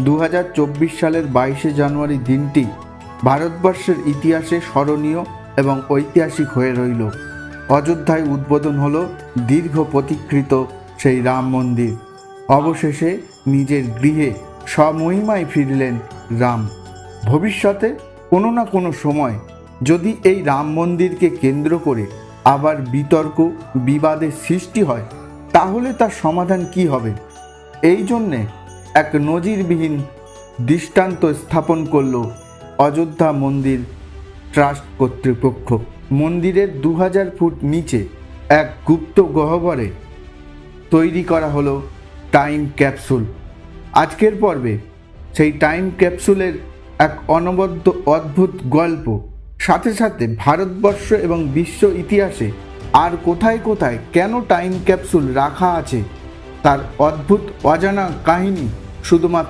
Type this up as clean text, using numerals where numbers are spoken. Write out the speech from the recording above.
2024 সালের 22শে জানুয়ারি দিনটি ভারতবর্ষের ইতিহাসে স্মরণীয় এবং ঐতিহাসিক হয়ে রইল। অযোধ্যায় উদ্বোধন হলো দীর্ঘ প্রতীক্ষিত সেই রাম মন্দির। অবশেষে নিজের গৃহে স্বমহিমায় ফিরলেন রাম। ভবিষ্যতে কোনো না কোনো সময় যদি এই রাম মন্দিরকে কেন্দ্র করে আবার বিতর্ক বিবাদের সৃষ্টি হয়, তাহলে তার সমাধান কি হবে? এই জন্যে এক নজিরবিহীন দৃষ্টান্ত স্থাপন করল অযোধ্যা মন্দির ট্রাস্ট কর্তৃপক্ষ। মন্দিরের 2000 ফুট নিচে এক গুপ্ত গহ্বরে তৈরি করা হলো টাইম ক্যাপসুল। আজকের পর্বে সেই টাইম ক্যাপসুলের এক অনবদ্য অদ্ভুত গল্প, সাথে সাথে ভারতবর্ষ এবং বিশ্ব ইতিহাসে আর কোথায় কোথায় কেন টাইম ক্যাপসুল রাখা আছে তার অদ্ভুত অজানা কাহিনী শুধুমাত্র